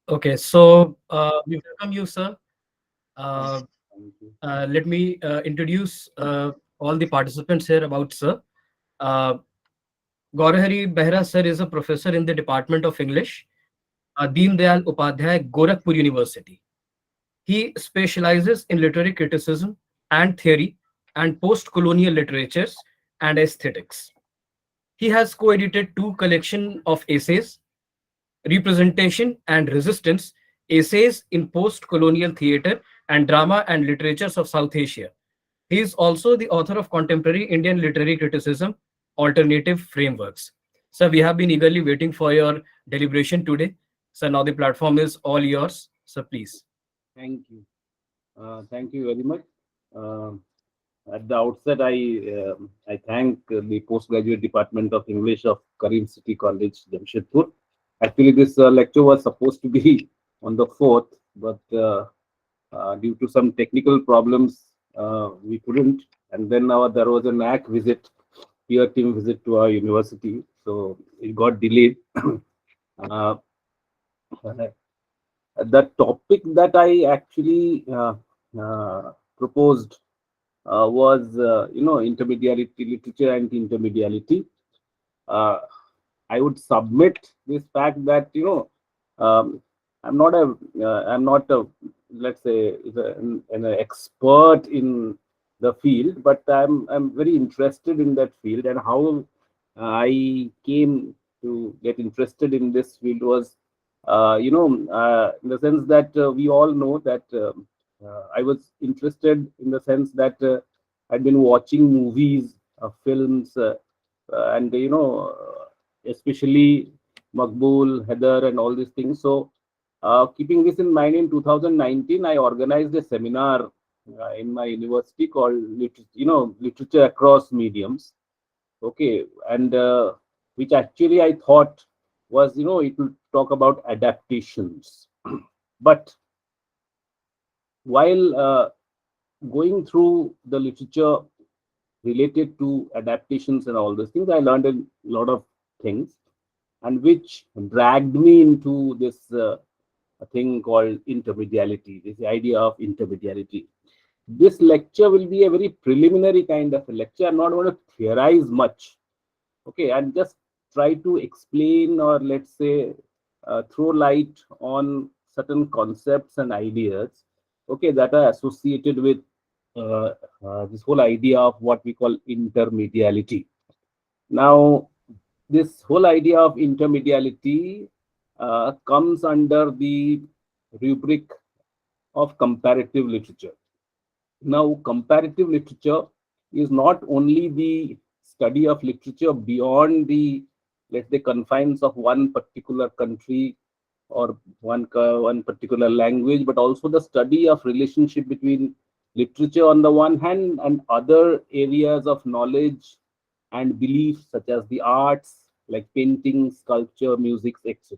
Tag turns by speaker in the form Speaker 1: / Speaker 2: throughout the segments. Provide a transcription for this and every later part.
Speaker 1: Okay, so we welcome you, sir.
Speaker 2: Thank
Speaker 1: Uh,
Speaker 2: thank you.
Speaker 1: Let me introduce all the participants here about sir. Uh, Gourhari Behera, sir, is a professor in the Department of English, Deen Dayal Upadhyay, Gorakhpur University. He specializes in literary criticism and theory and post-colonial literatures and aesthetics. He has co-edited two collections of essays, Representation and Resistance, Essays in Post-Colonial Theatre and Drama and Literatures of South Asia. He is also the author of Contemporary Indian Literary Criticism, Alternative Frameworks. Sir, we have been eagerly waiting for your deliberation today. So now the platform is all yours. So please.
Speaker 2: Thank you. Thank you very much. Um at the outset, I thank the postgraduate department of English of Karim City College, Jamshedpur. Actually, this lecture was supposed to be on the 4th, but due to some technical problems, we couldn't. And then there was an ACK visit, peer team visit to our university, so it got delayed. uh, the topic that I actually proposed was, intermediality literature and intermediality. Uh, I would submit this fact that I'm not a, let's say, an expert in the field, but I'm very interested in that field, and how I came to get interested in this field was, in the sense that we all know that I was interested in the sense that I'd been watching movies, films, and especially Makbul, Heather, and all these things. So, keeping this in mind, in 2019, I organized a seminar in my university called Literature Across Mediums. Okay, and which actually I thought was, it will talk about adaptations. But while going through the literature related to adaptations and all those things, I learned a lot of things, and which dragged me into this a thing called intermediality, this idea of intermediality. This lecture will be a very preliminary kind of a lecture. I'm not going to theorize much. Okay, and just try to explain, or let's say throw light on certain concepts and ideas, okay, that are associated with uh, this whole idea of what we call intermediality. Now, this whole idea of intermediality comes under the rubric of comparative literature. Now, comparative literature is not only the study of literature beyond the, let's say, confines of one particular country or one particular language, but also the study of relationship between literature on the one hand and other areas of knowledge and belief, such as the arts like painting, sculpture, music, etc.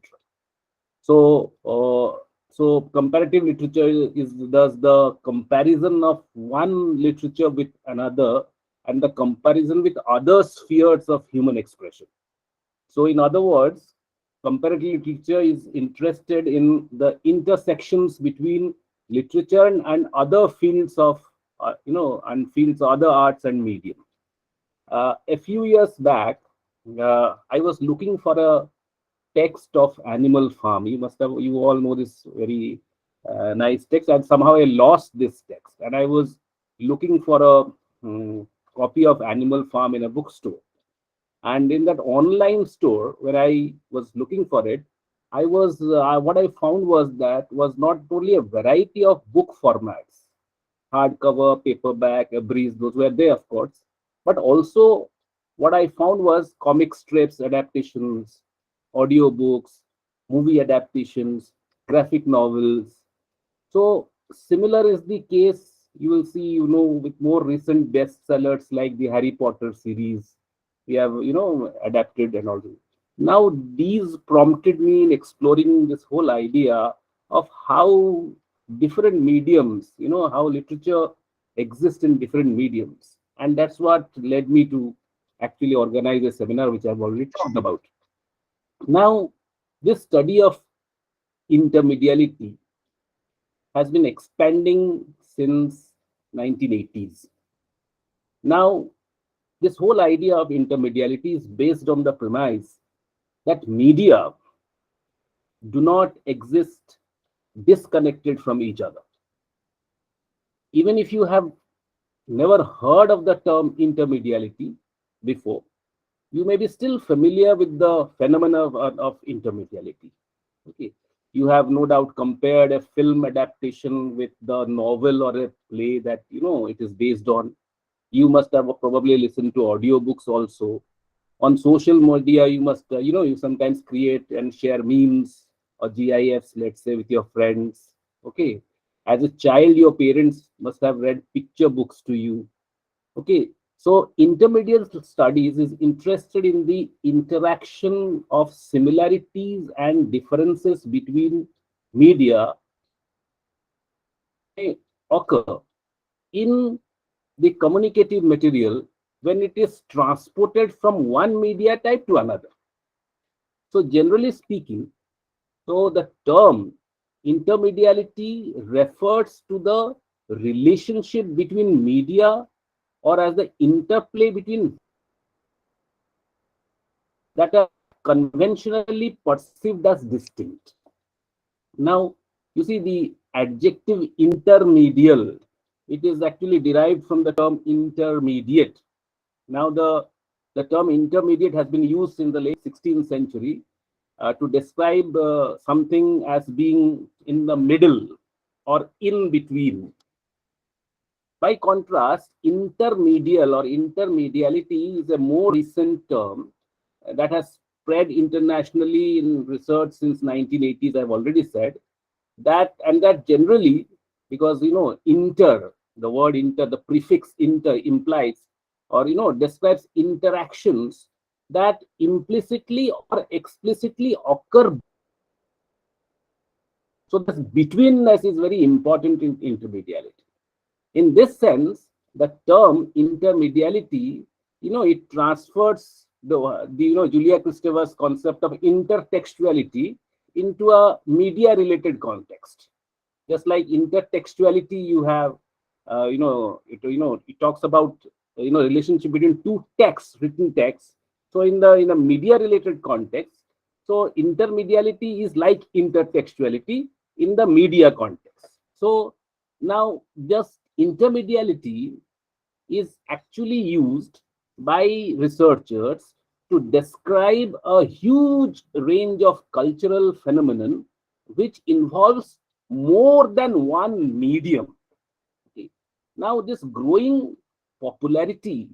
Speaker 2: So, so comparative literature is does the comparison of one literature with another, and the comparison with other spheres of human expression. So, in other words, comparative literature is interested in the intersections between literature and other fields of, and fields of other arts and medium. A few years back, I was looking for a text of Animal Farm. You all know this very nice text, and somehow I lost this text, and I was looking for a copy of Animal Farm in a bookstore. And in that online store where I was looking for it, I was what I found was that was not only a variety of book formats, hardcover, paperback, a breeze, those were there, of course. But also, what I found was comic strips, adaptations, audiobooks, movie adaptations, graphic novels. So, similar is the case you will see, with more recent bestsellers like the Harry Potter series. We have, adapted and all. Now, these prompted me in exploring this whole idea of how different mediums, how literature exists in different mediums. And that's what led me to actually organize a seminar, which I've already talked about. Now, this study of intermediality has been expanding since 1980s. Now, this whole idea of intermediality is based on the premise that media do not exist disconnected from each other. Even if you have never heard of the term intermediality before, you may be still familiar with the phenomena of intermediality. Okay. You have no doubt compared a film adaptation with the novel or a play that it is based on. You must have probably listened to audiobooks also. On social media, you must, you sometimes create and share memes or GIFs, let's say, with your friends. Okay. As a child, your parents must have read picture books to you. Okay. So intermediate studies is interested in the interaction of similarities and differences between media may occur in the communicative material when it is transported from one media type to another. So generally speaking, so the term intermediality refers to the relationship between media or as the interplay between that are conventionally perceived as distinct. Now, you see the adjective intermedial, it is actually derived from the term intermediate. Now, the term intermediate has been used in the late 16th century to describe something as being in the middle or in between. By contrast, intermedial or intermediality is a more recent term that has spread internationally in research since 1980s. I've already said that, and that generally, because inter, the word inter, the prefix inter implies or describes interactions that implicitly or explicitly occur. So this betweenness is very important in intermediality. In this sense, the term intermediality, it transfers the Julia Kristeva's concept of intertextuality into a media-related context. Just like intertextuality, you have, it talks about relationship between two texts, written texts. So in a media-related context, so intermediality is like intertextuality in the media context. So now, just intermediality is actually used by researchers to describe a huge range of cultural phenomenon which involves more than one medium. Okay. Now, this growing popularity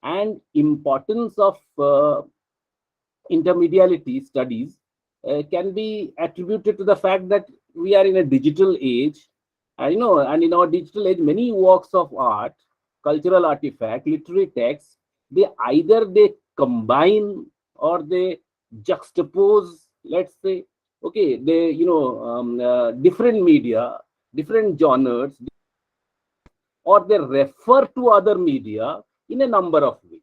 Speaker 2: and importance of intermediality studies can be attributed to the fact that we are in a digital age. And in our digital age, many works of art, cultural artifact, literary texts, they combine or they juxtapose, let's say, okay, they different media, different genres, or they refer to other media in a number of ways.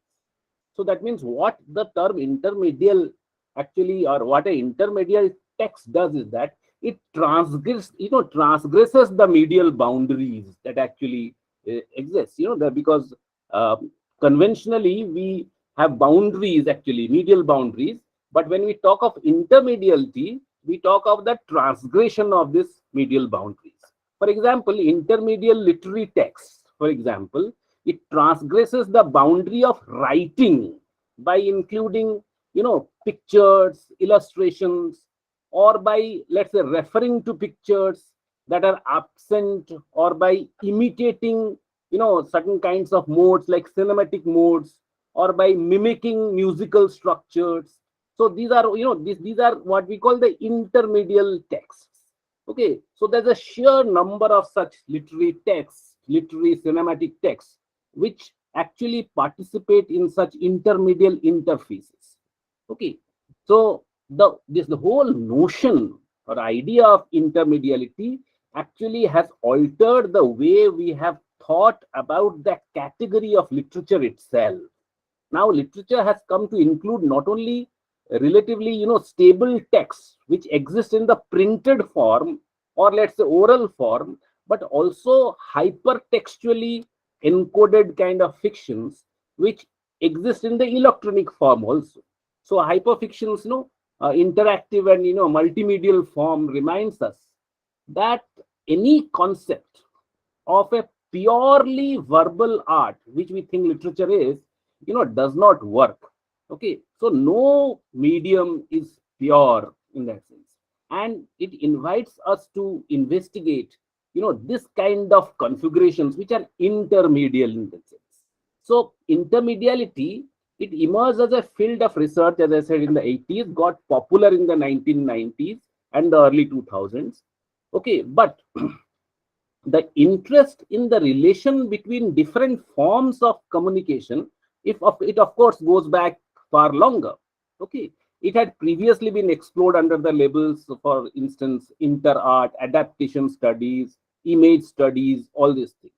Speaker 2: So that means what the term intermedial actually, or what an intermedial text does is that it transgresses the medial boundaries that actually exist. Because conventionally we have boundaries, actually medial boundaries, but when we talk of intermediality, we talk of the transgression of this medial boundaries. For example, intermedial literary texts, for example, it transgresses the boundary of writing by including pictures, illustrations, or by, let's say, referring to pictures that are absent, or by imitating certain kinds of modes like cinematic modes, or by mimicking musical structures. So these are these are what we call the intermedial texts. Okay, so there's a sheer number of such literary texts, literary cinematic texts, which actually participate in such intermedial interfaces. Okay, so the whole notion or idea of intermediality actually has altered the way we have thought about the category of literature itself. Now, literature has come to include not only relatively, stable texts which exist in the printed form, or let's say oral form, but also hypertextually encoded kind of fictions which exist in the electronic form also. So hyperfictions, interactive and multimedial form reminds us that any concept of a purely verbal art, which we think literature is, does not work. Okay, so no medium is pure in that sense, and it invites us to investigate, this kind of configurations which are intermedial in that sense. So intermediality, it emerged as a field of research, as I said, in the 80s, got popular in the 1990s and the early 2000s. Okay, but the interest in the relation between different forms of communication, if of it of course goes back far longer. Okay, it had previously been explored under the labels, for instance, inter art, adaptation studies, image studies, all these things.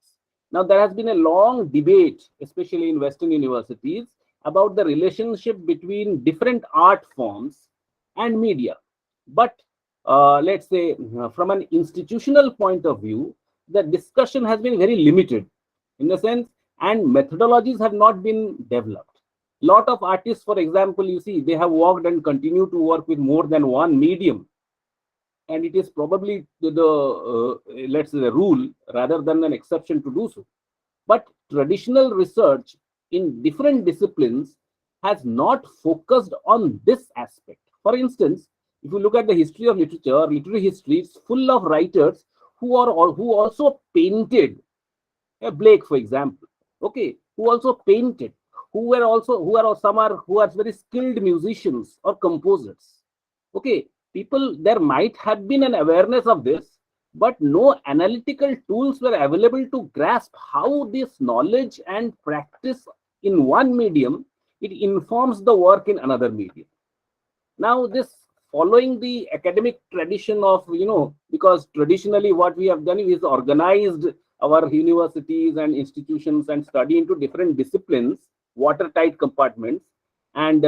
Speaker 2: Now there has been a long debate, especially in Western universities, about the relationship between different art forms and media. But let's say, from an institutional point of view, the discussion has been very limited in the sense, and methodologies have not been developed. Lot of artists, for example, you see, they have worked and continue to work with more than one medium, and it is probably let's say the rule rather than an exception to do so. But traditional research in different disciplines has not focused on this aspect. For instance, if you look at the history of literature, literary history, it's full of writers who also painted. Blake, for example, okay, who also painted, who are very skilled musicians or composers. Okay, people, there might have been an awareness of this, but no analytical tools were available to grasp how this knowledge and practice in one medium, it informs the work in another medium. Now this, following the academic tradition of, because traditionally what we have done is organized our universities and institutions and study into different disciplines, watertight compartments, and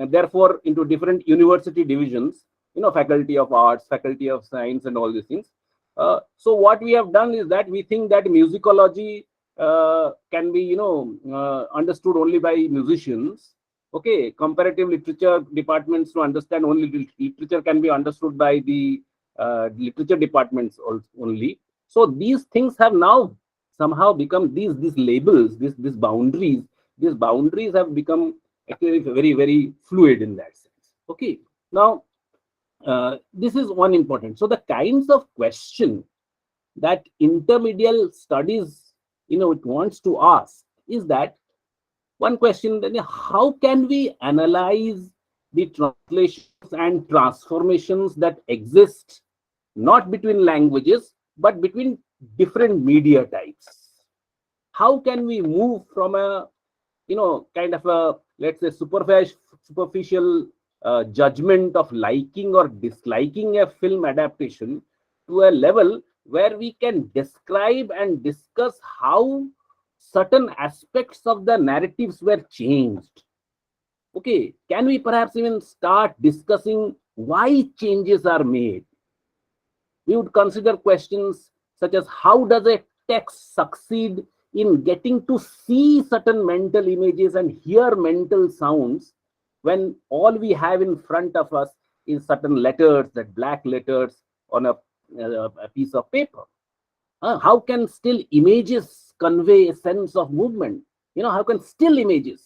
Speaker 2: therefore into different university divisions, faculty of arts, faculty of science, and all these things. So what we have done is that we think that musicology can be, understood only by musicians. Okay, comparative literature departments, to understand only literature, can be understood by the literature departments only. So these things have now somehow become these labels, these boundaries. These boundaries have become actually very, very fluid in that sense. Okay, now this is one important. So the kinds of question that intermedial studies, it wants to ask is that, one question, then, how can we analyze the translations and transformations that exist not between languages but between different media types? How can we move from a, kind of a, let's say, superficial judgment of liking or disliking a film adaptation to a level where we can describe and discuss how certain aspects of the narratives were changed? Okay, can we perhaps even start discussing why changes are made? We would consider questions such as, how does a text succeed in getting to see certain mental images and hear mental sounds when all we have in front of us is certain letters, that black letters on a piece of paper? How can still images convey a sense of movement? How can still images,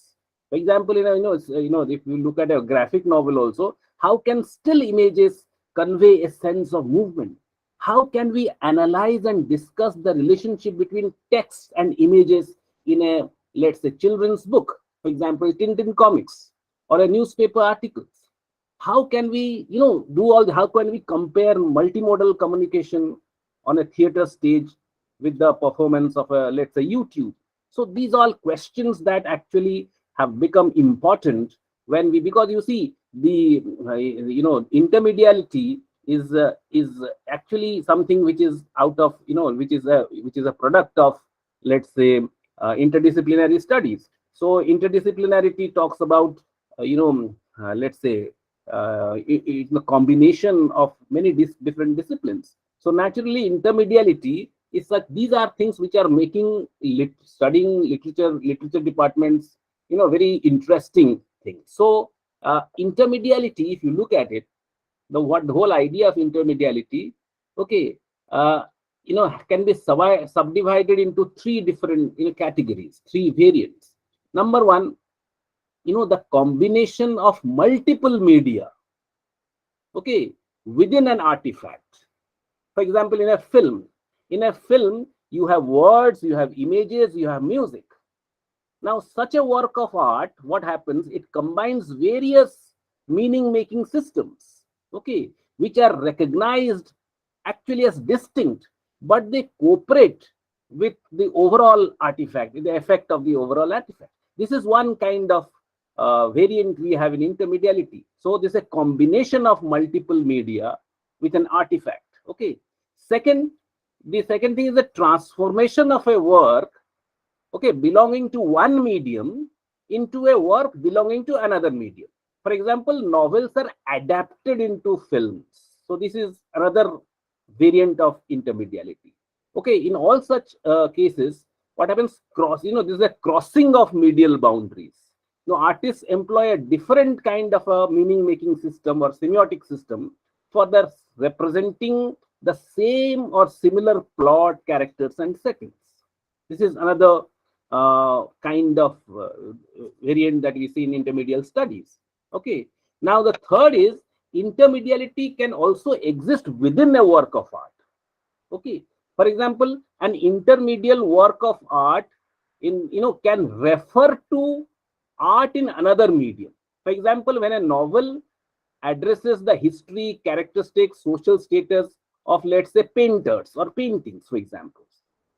Speaker 2: for example, if you look at a graphic novel also, how can still images convey a sense of movement? How can we analyze and discuss the relationship between text and images in a, let's say, children's book, for example, Tintin comics or a newspaper articles? How can we, how can we compare multimodal communication on a theater stage with the performance of a, let's say, YouTube? So these are all questions that actually have become important when we, because you see, the intermediality is actually something which is out of, which is a product of, let's say, interdisciplinary studies. So interdisciplinarity talks about let's say, it's a combination of many different disciplines. So naturally, intermediality is such. These are things which are making studying literature departments, very interesting things. So intermediality, if you look at it, the whole idea of intermediality, okay, uh, can be subdivided into three different categories, three variants. Number one, the combination of multiple media, okay, within an artifact. For example, in a film you have words, you have images, you have music. Now such a work of art, what happens, it combines various meaning making systems, okay, which are recognized actually as distinct, but they cooperate with the overall artifact, with the effect of the overall artifact. This is one kind of variant we have in intermediality. So this is a combination of multiple media with an artifact. Okay. The second thing is the transformation of a work, okay, belonging to one medium into a work belonging to another medium. For example, novels are adapted into films. So this is another variant of intermediality. Okay, in all such cases, what happens, this is a crossing of medial boundaries. Artists employ a different kind of a meaning making system or semiotic system for their representing the same or similar plot, characters, and settings. This is another kind of variant that we see in intermedial studies. Okay. Now the third is intermediality can also exist within a work of art. Okay. For example, an intermedial work of art can refer to art in another medium. For example, when a novel addresses the history, characteristics, social status of, let's say, painters or paintings, for example.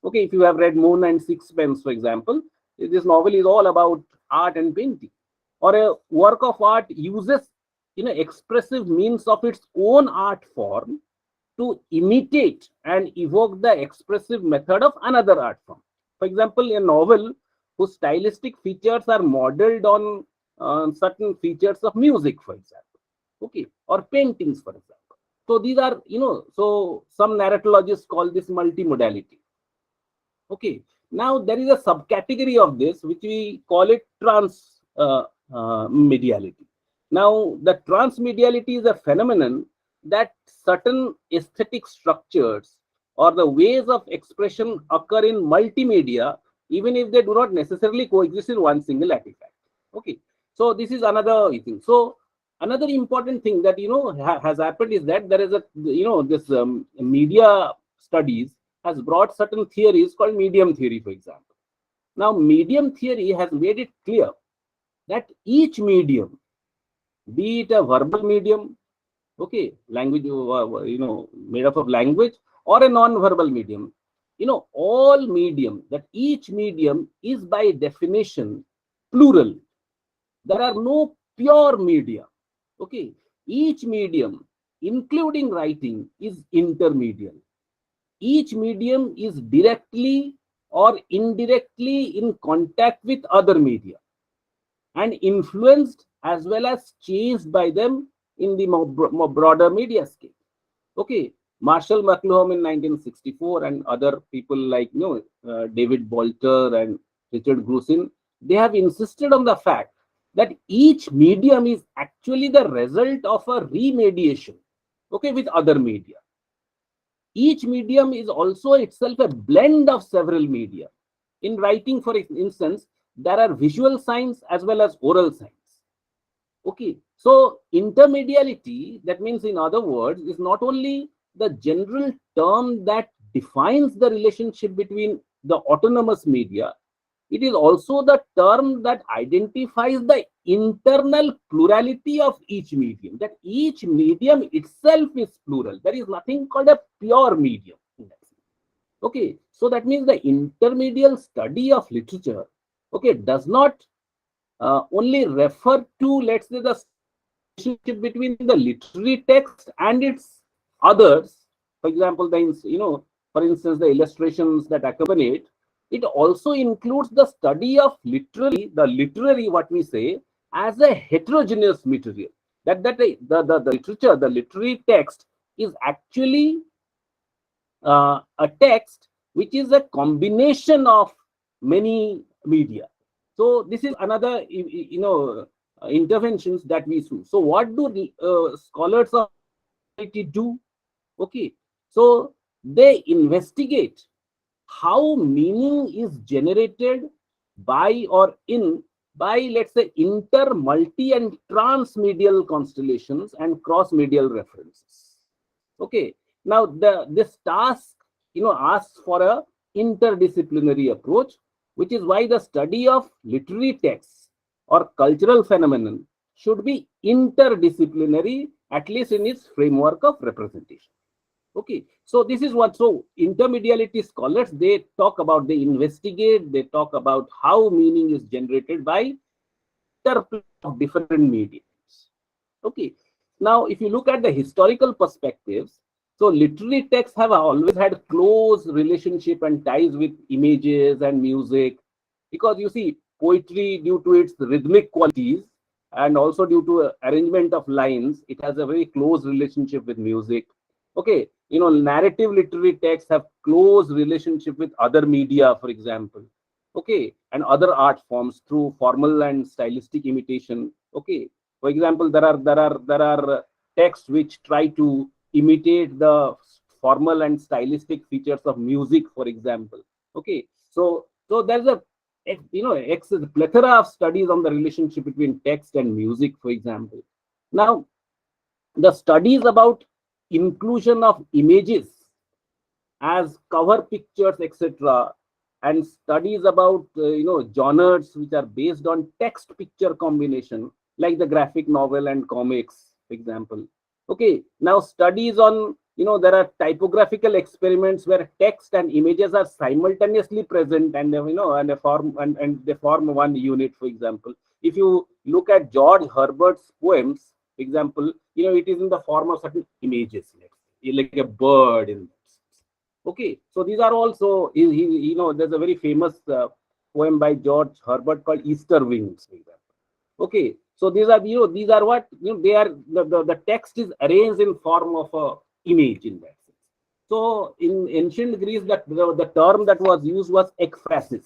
Speaker 2: Okay, if you have read Moon and Sixpence, for example, this novel is all about art and painting. Or a work of art uses expressive means of its own art form to imitate and evoke the expressive method of another art form. For example, a novel whose stylistic features are modeled on certain features of music, for example, okay, or paintings, for example. So these are, so some narratologists call this multimodality. Okay, now there is a subcategory of this which we call it transmediality. Now, the transmediality is a phenomenon that certain aesthetic structures or the ways of expression occur in multimedia, even if they do not necessarily coexist in one single artifact. Okay, so this is another thing. So another important thing that has happened is that there is a this media studies has brought certain theories called medium theory, for example. Now, medium theory has made it clear that each medium, be it a verbal medium, okay, language, made up of language, or a non-verbal medium, all medium, that each medium is by definition plural. There are no pure media. Okay, each medium, including writing, is intermedial. Each medium is directly or indirectly in contact with other media and influenced as well as changed by them in the more broader media scale. Okay, Marshall McLuhan in 1964 and other people like David Bolter and Richard Grusin, they have insisted on the fact that each medium is actually the result of a remediation, okay, with other media. Each medium is also itself a blend of several media. In writing, for instance, there are visual signs as well as oral signs. Okay, so intermediality, that means, in other words, is not only the general term that defines the relationship between the autonomous media, it is also the term that identifies the internal plurality of each medium, that each medium itself is plural. There is nothing called a pure medium. Okay, so that means the intermedial study of literature, okay, does not only refer to, let's say, the relationship between the literary text and its others. For example, for instance, the illustrations that accompany it. It also includes the study of literary, what we say, as a heterogeneous material. that the literature, the literary text is actually a text which is a combination of many media. So this is another interventions that we do. So what do the scholars of reality do? Okay, so they investigate how meaning is generated by or in by, let's say, inter, multi and transmedial constellations and cross medial references. Okay, now this task asks for a interdisciplinary approach, which is why the study of literary texts or cultural phenomenon should be interdisciplinary, at least in its framework of representation. Okay, so this is what, so intermediality scholars, they talk about, they investigate, they talk about how meaning is generated by interplay of different mediums. Okay, now if you look at the historical perspectives, so literary texts have always had close relationship and ties with images and music, because you see, poetry, due to its rhythmic qualities and also due to arrangement of lines, it has a very close relationship with music. Okay, narrative literary texts have close relationship with other media, for example. Okay, and other art forms through formal and stylistic imitation. Okay, for example, there are texts which try to imitate the formal and stylistic features of music, for example. Okay, so there's a plethora of studies on the relationship between text and music, for example. Now, the studies about inclusion of images as cover pictures, etc., and studies about genres which are based on text picture combination, like the graphic novel and comics, for example. Okay, now studies on, there are typographical experiments where text and images are simultaneously present, and and they form one unit, for example. If you look at George Herbert's poems, for example, it is in the form of certain images, like a bird in that sense. Okay, so these are also, there's a very famous poem by George Herbert called Easter Wings, for example. Okay, so these are what, they are, the text is arranged in form of a image in that sense. So in ancient Greece, that the term that was used was ekphrasis.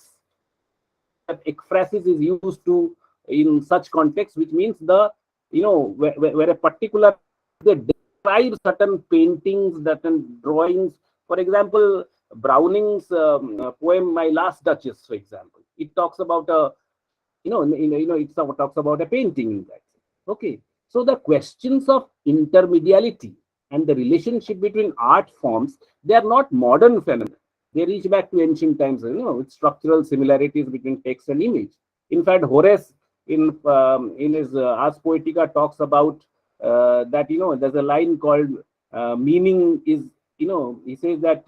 Speaker 2: That ekphrasis is used to, in such context, which means the, where a particular, they describe certain paintings, certain drawings. For example, Browning's poem "My Last Duchess," for example, it talks about a, it talks about a painting in that. Okay, so the questions of intermediality and the relationship between art forms, they are not modern phenomena. They reach back to ancient times, with structural similarities between text and image. In fact, Horace, in his Ars Poetica, talks about that, there's a line called meaning is, he says that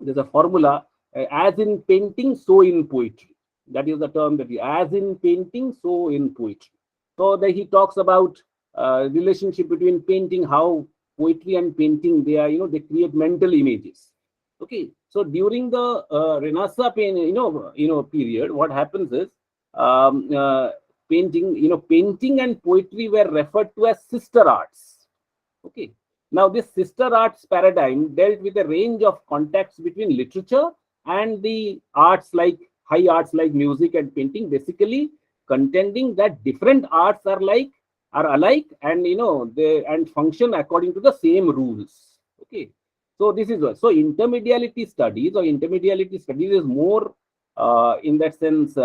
Speaker 2: there's a formula, as in painting, so in poetry. That is the term that as in painting, so in poetry. So that he talks about relationship between painting, how poetry and painting, they are, they create mental images. Okay, so during the Renaissance period, what happens is, painting and poetry were referred to as sister arts. Okay, now this sister arts paradigm dealt with a range of contacts between literature and the arts, like high arts like music and painting, basically contending that different arts are alike, and they function according to the same rules. Okay, so this is what, so intermediality studies is more in that sense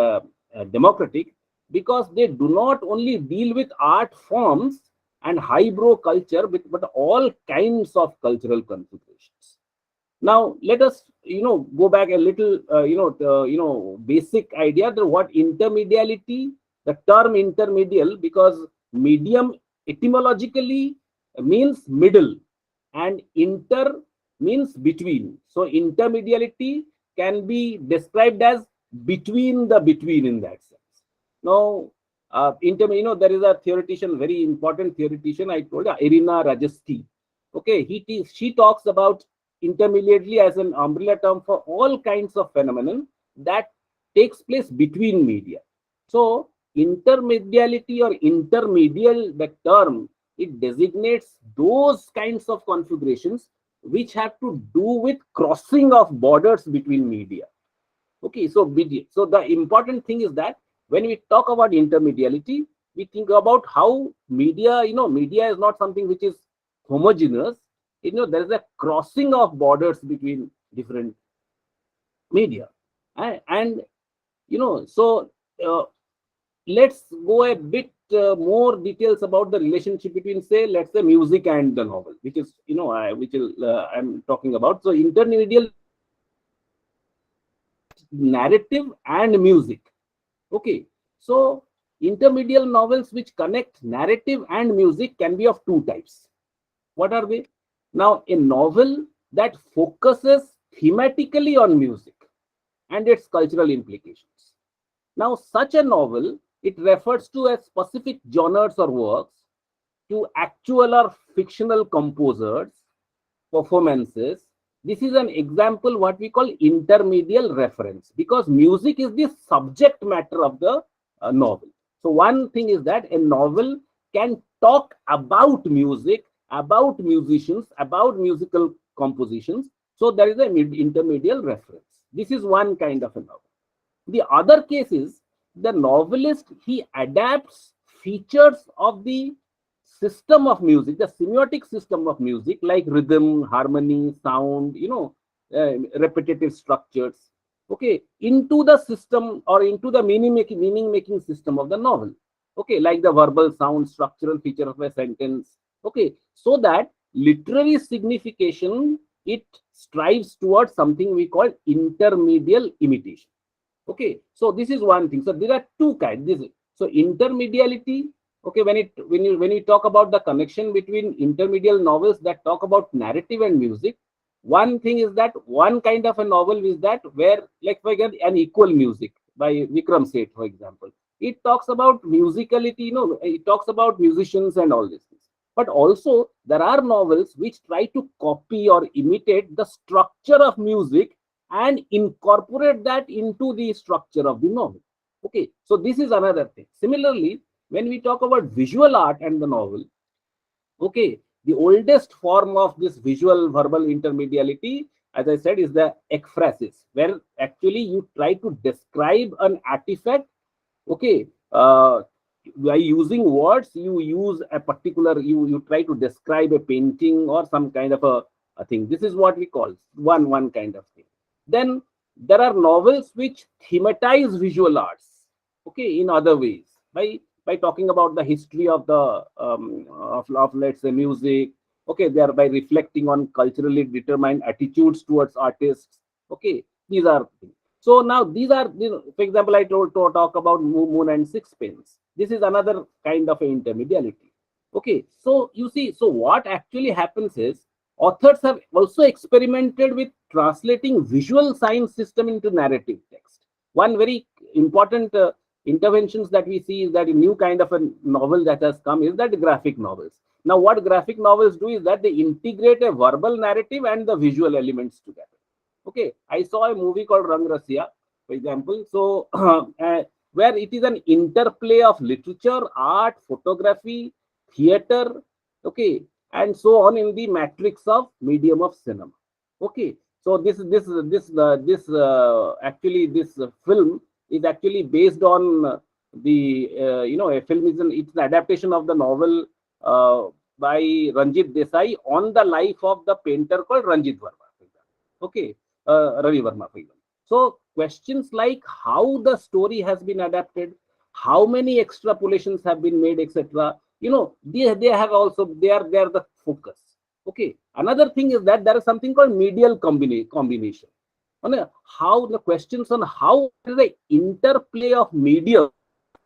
Speaker 2: democratic, because they do not only deal with art forms and highbrow culture, but all kinds of cultural configurations. Now let us go back a little, basic idea that what intermediality, the term intermedial, because medium etymologically means middle and inter means between. So intermediality can be described as between the between in that sense. Now, there is a theoretician, very important theoretician, I told you, Irina Rajewski. Okay, she talks about intermediately as an umbrella term for all kinds of phenomenon that takes place between media. So intermediality or intermedial, the term, it designates those kinds of configurations which have to do with crossing of borders between media. Okay, so so the important thing is that when we talk about intermediality, we think about how media, media is not something which is homogeneous. There is a crossing of borders between different media. And so let's go a bit more details about the relationship between, say, let's say, music and the novel, which is, I'm talking about. So intermedial narrative and music. Okay, so intermedial novels which connect narrative and music can be of two types. What are they? Now, a novel that focuses thematically on music and its cultural implications. Now, such a novel, it refers to a specific genres or works, to actual or fictional composers, performances. This is an example what we call intermedial reference, because music is the subject matter of the novel. So one thing is that a novel can talk about music, about musicians, about musical compositions. So there is an intermedial reference. This is one kind of a novel. The other case is the novelist, he adapts features of the system of music, the semiotic system of music, like rhythm, harmony, sound, repetitive structures, okay, into the system or into the meaning making system of the novel, okay, like the verbal sound, structural feature of a sentence, okay, so that literary signification, it strives towards something we call intermedial imitation. Okay, so this is one thing. So there are two kinds. So intermediality. Okay, when you talk about the connection between intermedial novels that talk about narrative and music, one thing is that one kind of a novel is that where, like for example, an equal music by Vikram Seth, for example, it talks about musicality. It talks about musicians and all these things. But also there are novels which try to copy or imitate the structure of music and incorporate that into the structure of the novel. Okay, so this is another thing. Similarly, when we talk about visual art and the novel, okay, the oldest form of this visual verbal intermediality, as I said, is the ekphrasis, where actually you try to describe an artifact, okay, by using words, you use a particular, you try to describe a painting or some kind of a thing. This is what we call one kind of thing. Then there are novels which thematize visual arts, okay, in other ways, by talking about the history of the of let's say music, okay, thereby reflecting on culturally determined attitudes towards artists, okay, these are things. So now these are, for example, I told to talk about Moon and Sixpence. This is another kind of intermediality. Okay, so you see, so what actually happens is authors have also experimented with translating visual science system into narrative text. One very important interventions that we see is that a new kind of a novel that has come is that graphic novels. Now, what graphic novels do is that they integrate a verbal narrative and the visual elements together. Okay, I saw a movie called Rang Rasiya, for example. So, where it is an interplay of literature, art, photography, theater, okay, and so on in the matrix of medium of cinema. Okay, so actually this film is actually based on the a film is it's an adaptation of the novel by Ranjit Desai on the life of the painter called Ranjit Verma. Okay, Ravi Verma, for example. So questions like how the story has been adapted, how many extrapolations have been made, etc. They have also they are the focus. Okay. Another thing is that there is something called medial combination. How the questions on how the interplay of media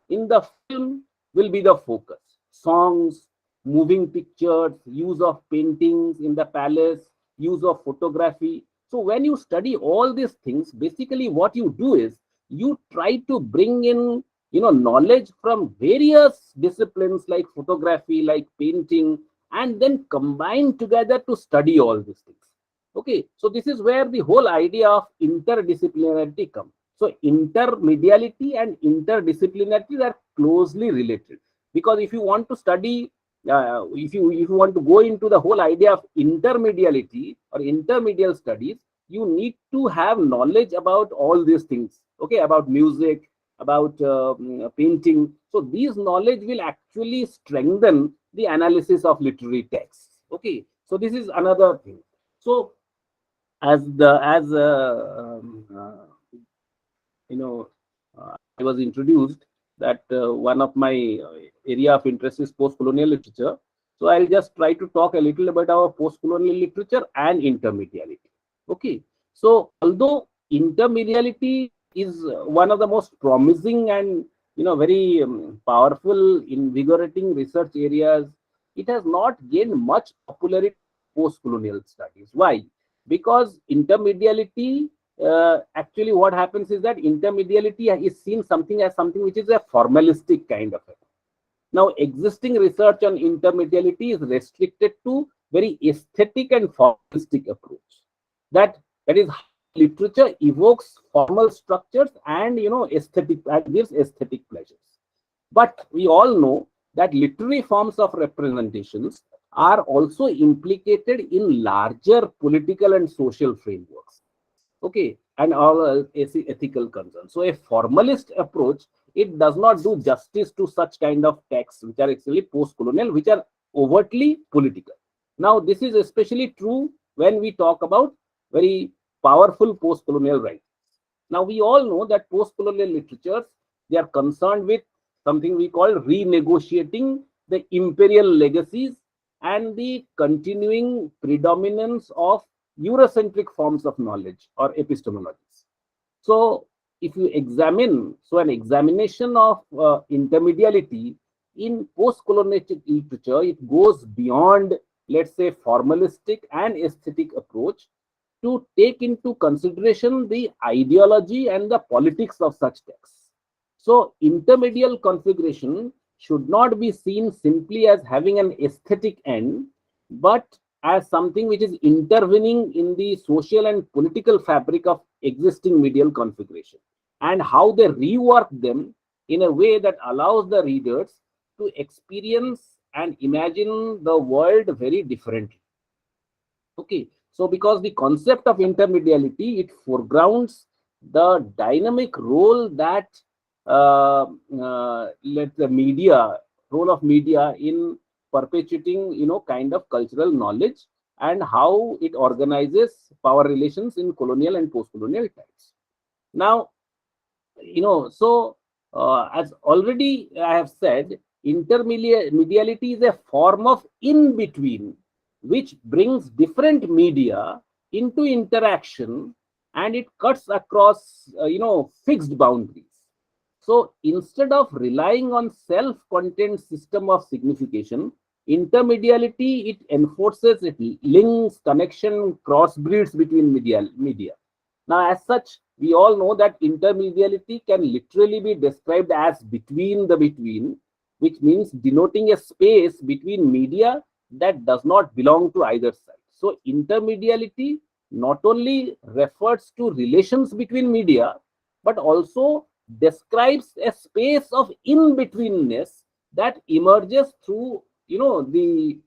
Speaker 2: in the film will be the focus. Songs, moving pictures, use of paintings in the palace, use of photography. So when you study all these things, basically what you do is you try to bring in knowledge from various disciplines like photography, like painting, and then combine together to study all these things. Okay, so this is where the whole idea of interdisciplinarity comes. So intermediality and interdisciplinarity are closely related, because if you want to study, if you want to go into the whole idea of intermediality or intermedial studies, you need to have knowledge about all these things. Okay, about music, about painting. So these knowledge will actually strengthen the analysis of literary texts. Okay, so this is another thing. So as you know, I was introduced that one of my area of interest is post-colonial literature. So I'll just try to talk a little about our post-colonial literature and intermediality. Okay. So although intermediality is one of the most promising and very powerful, invigorating research areas, it has not gained much popularity in post-colonial studies. Why? Because intermediality, actually what happens is that intermediality is seen something as something which is a formalistic kind of it. Now existing research on intermediality is restricted to very aesthetic and formalistic approach. That is how literature evokes formal structures and aesthetic, and gives aesthetic pleasures. But we all know that literary forms of representations are also implicated in larger political and social frameworks. Okay, and all ethical concerns. So a formalist approach, it does not do justice to such kind of texts which are actually post-colonial, which are overtly political. Now this is especially true when we talk about very powerful post-colonial writers. Now we all know that post-colonial literatures, they are concerned with something we call renegotiating the imperial legacies and the continuing predominance of Eurocentric forms of knowledge or epistemologies. So if you examine, so an examination of intermediality in post-colonial literature, it goes beyond, let's say, formalistic and aesthetic approach to take into consideration the ideology and the politics of such texts. So intermedial configuration should not be seen simply as having an aesthetic end, but as something which is intervening in the social and political fabric of existing medial configuration, and how they rework them in a way that allows the readers to experience and imagine the world very differently. Okay, so because the concept of intermediality, it foregrounds the dynamic role that let the media role of media in perpetuating kind of cultural knowledge, and how it organizes power relations in colonial and post-colonial times. Now so as already I have said, intermediality is a form of in between which brings different media into interaction, and it cuts across fixed boundaries. So instead of relying on self-contained system of signification, intermediality, it enforces, it links, connection, crossbreeds between media. Now, as such, we all know that intermediality can literally be described as between the between, which means denoting a space between media that does not belong to either side. So intermediality not only refers to relations between media, but also describes a space of in-betweenness that emerges through the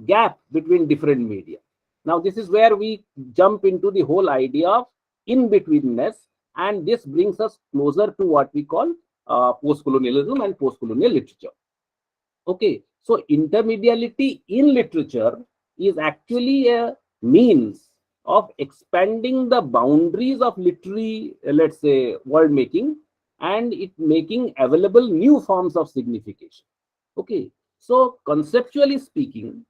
Speaker 2: gap between different media. Now this is where we jump into the whole idea of in-betweenness, and this brings us closer to what we call post-colonialism and post-colonial literature. Okay, so intermediality in literature is actually a means of expanding the boundaries of literary, let's say, world making, and it making available new forms of signification. Okay, so conceptually speaking,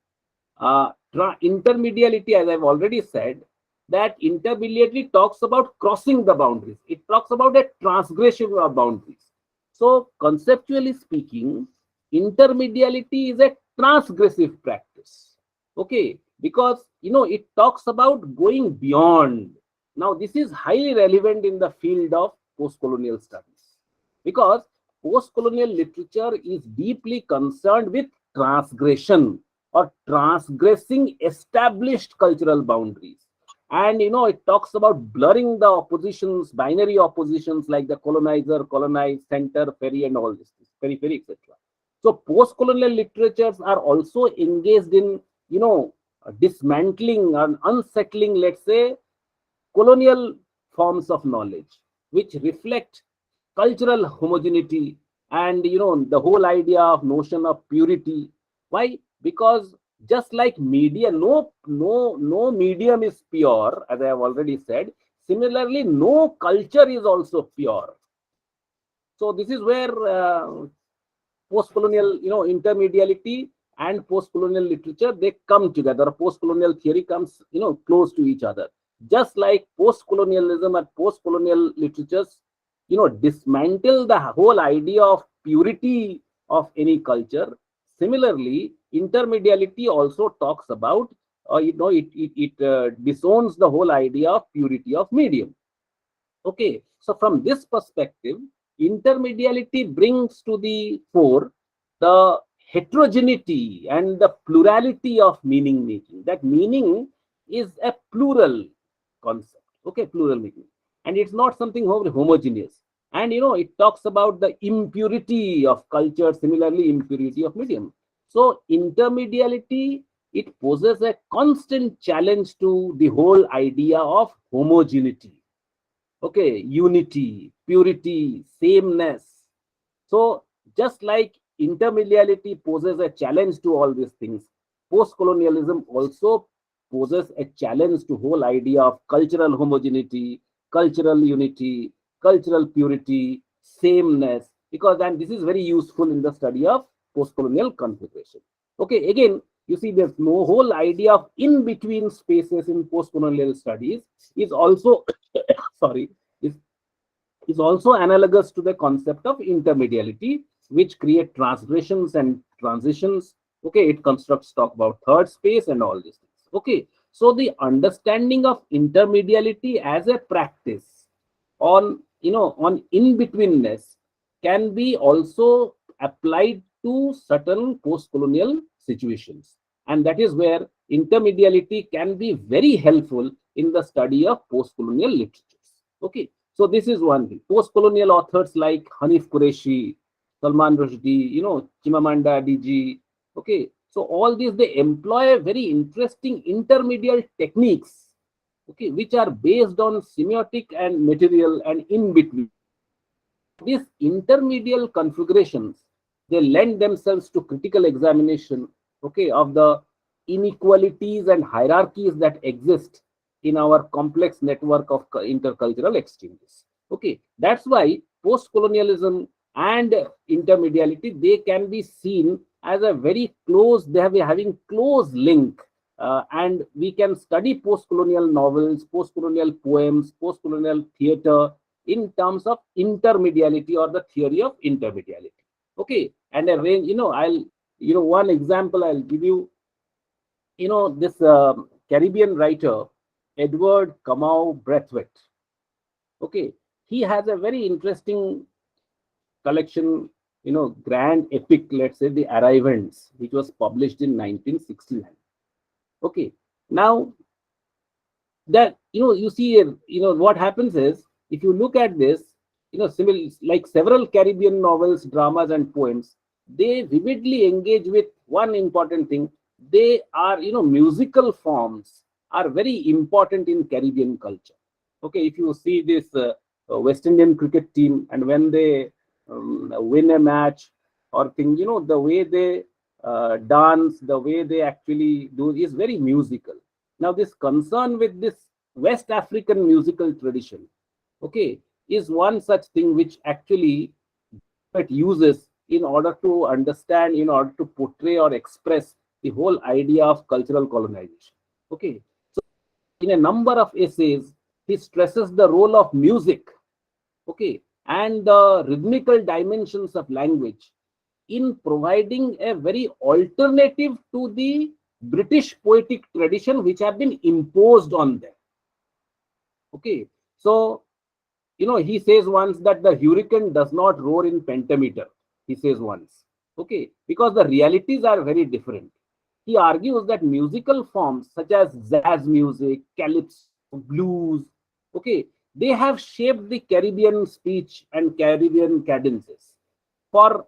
Speaker 2: intermediality, as I've already said, that intermediately talks about crossing the boundaries. It talks about a transgression of boundaries. So conceptually speaking, intermediality is a transgressive practice. Okay, because it talks about going beyond. Now this is highly relevant in the field of post-colonial studies, because post-colonial literature is deeply concerned with transgression or transgressing established cultural boundaries. And it talks about blurring the oppositions, binary oppositions like the colonizer, colonized, center, ferry, and all this, periphery, etc. So post-colonial literatures are also engaged in dismantling and unsettling, let's say, colonial forms of knowledge, which reflect cultural homogeneity and the whole idea of notion of purity. Why? Because just like media, no medium is pure, as I have already said. Similarly, no culture is also pure. So this is where post-colonial, intermediality and post-colonial literature, they come together. Post-colonial theory comes, close to each other. Just like post-colonialism and post-colonial literatures, dismantle the whole idea of purity of any culture. Similarly, intermediality also talks about, it disowns the whole idea of purity of medium. Okay, so from this perspective, intermediality brings to the fore the heterogeneity and the plurality of meaning making. That meaning is a plural concept. Okay, plural meaning, and it's not something homogeneous. And it talks about the impurity of culture, similarly impurity of medium. So intermediality, it poses a constant challenge to the whole idea of homogeneity. Okay, unity, purity, sameness. So just like intermediality poses a challenge to all these things, post-colonialism also poses a challenge to whole idea of cultural homogeneity, cultural unity, cultural purity, sameness, because and this is very useful in the study of post-colonial configuration. Okay, again, you see there's no whole idea of in-between spaces in post-colonial studies is also sorry, is, is also analogous to the concept of intermediality, which create transgressions and transitions. Okay, it constructs talk about third space and all these things. Okay, so the understanding of intermediality as a practice on on in-betweenness can be also applied to certain post-colonial situations, and that is where intermediality can be very helpful in the study of post-colonial literatures. Okay, so this is one thing. Post-colonial authors like Hanif Qureshi, Salman Rushdie, Chimamanda Adichie. Okay, so all these, they employ very interesting intermediate techniques, okay, which are based on semiotic and material and in between. These intermediate configurations, they lend themselves to critical examination, okay, of the inequalities and hierarchies that exist in our complex network of intercultural exchanges. Okay, that's why post-colonialism and intermediality, they can be seen as a very close, they have having close link. And we can study post-colonial novels, post-colonial poems, post-colonial theater in terms of intermediality or the theory of intermediality. Okay, and a range, I'll, one example I'll give you, this Caribbean writer, Edward Kamau Braithwaite. Okay, he has a very interesting collection, grand epic, let's say, The Arrivants, which was published in 1969. Okay, now that you see, what happens is, if you look at this, similar, like several Caribbean novels, dramas, and poems, they vividly engage with one important thing. They are, musical forms are very important in Caribbean culture. Okay, if you see this West Indian cricket team, and when they win a match or thing, the way they dance, the way they actually do is very musical. Now, this concern with this West African musical tradition, okay, is one such thing which actually it uses in order to understand, in order to portray or express the whole idea of cultural colonization. Okay, so in a number of essays, he stresses the role of music, okay, and the rhythmical dimensions of language in providing a very alternative to the British poetic tradition which have been imposed on them. Okay, so he says once that the hurricane does not roar in pentameter. He says once, okay, because the realities are very different. He argues that musical forms such as jazz music, calypso, blues. Okay, they have shaped the Caribbean speech and Caribbean cadences. For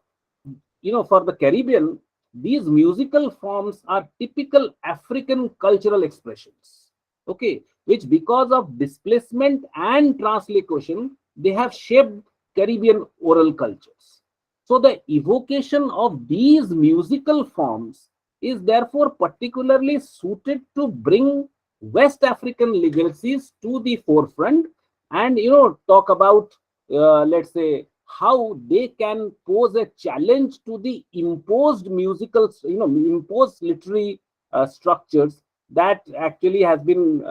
Speaker 2: for the Caribbean, these musical forms are typical African cultural expressions. Okay, which because of displacement and translocation, they have shaped Caribbean oral cultures. So the evocation of these musical forms is therefore particularly suited to bring West African legacies to the forefront and talk about let's say how they can pose a challenge to the imposed musical, imposed literary structures that actually has been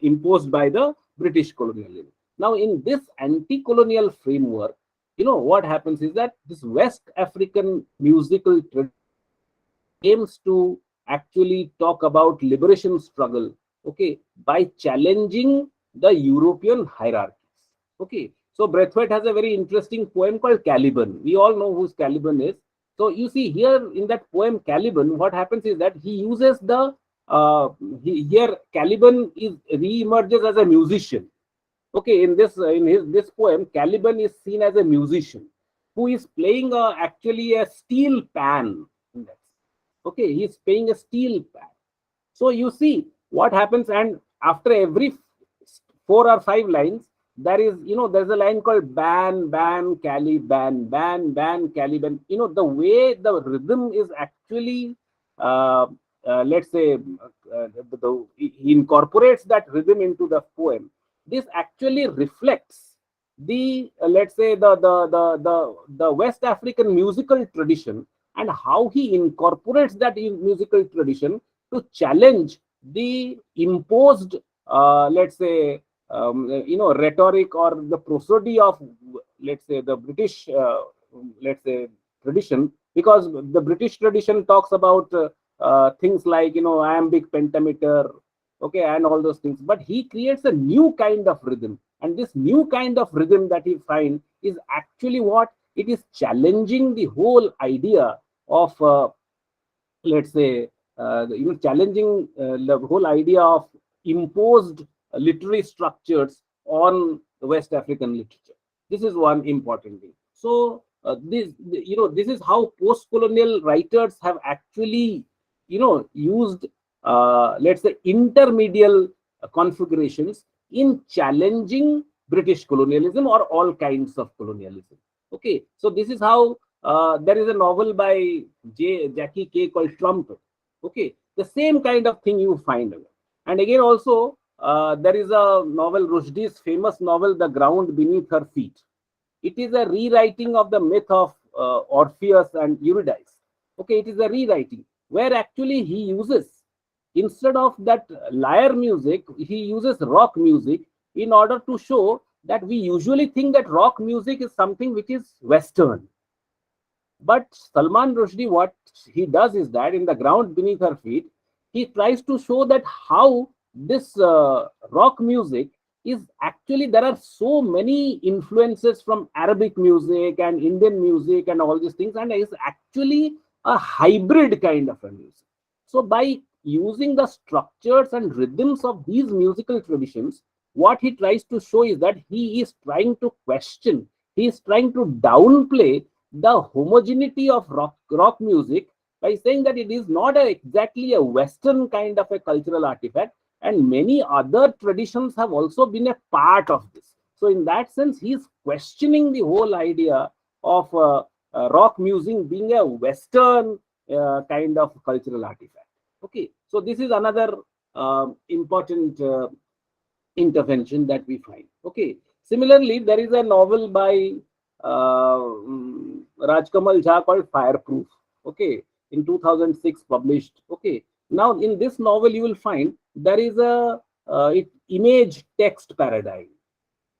Speaker 2: imposed by the British colonialism. Now, in this anti-colonial framework, what happens is that this West African musical tradition aims to actually talk about liberation struggle, okay, by challenging the European hierarchies. Okay, so Braithwaite has a very interesting poem called Caliban. We all know who Caliban is. So you see here in that poem Caliban, what happens is that he uses the here Caliban is re-emerges as a musician. Okay, in this poem, Caliban is seen as a musician who is playing actually a steel pan. Okay, he is playing a steel pan. So you see what happens, and after every 4 or 5 lines, there's a line called ban, ban, Caliban, ban, ban, Caliban. The way the rhythm is actually, let's say, he incorporates that rhythm into the poem. This actually reflects the let's say the West African musical tradition and how he incorporates that musical tradition to challenge the imposed let's say rhetoric or the prosody of let's say the British let's say tradition, because the British tradition talks about things like iambic pentameter, okay, and all those things, but he creates a new kind of rhythm, and this new kind of rhythm that he finds is actually what it is challenging the whole idea of let's say challenging the whole idea of imposed literary structures on the West African literature. This is one important thing. So this is how post-colonial writers have actually used let's say intermedial configurations in challenging British colonialism or all kinds of colonialism. Okay, so this is how there is a novel by Jackie K called Trumpet. Okay, the same kind of thing you find. And again, also, there is a novel, Rushdie's famous novel, The Ground Beneath Her Feet. It is a rewriting of the myth of Orpheus and Eurydice. Okay, it is a rewriting where actually he uses, instead of that lyre music, he uses rock music in order to show that we usually think that rock music is something which is Western. But Salman Rushdie, what he does is that in The Ground Beneath Her Feet, he tries to show that how this rock music is actually, there are so many influences from Arabic music and Indian music and all these things, and is actually a hybrid kind of a music. So by using the structures and rhythms of these musical traditions, what he tries to show is that he is trying to question, he is trying to downplay the homogeneity of rock music by saying that it is not exactly a Western kind of a cultural artifact, and many other traditions have also been a part of this. So in that sense, he is questioning the whole idea of rock music being a Western kind of cultural artifact. Okay, so this is another important intervention that we find. Okay, similarly, there is a novel by Rajkamal Jha called Fireproof. Okay, in 2006 published. Okay, now in this novel you will find there is a image text paradigm.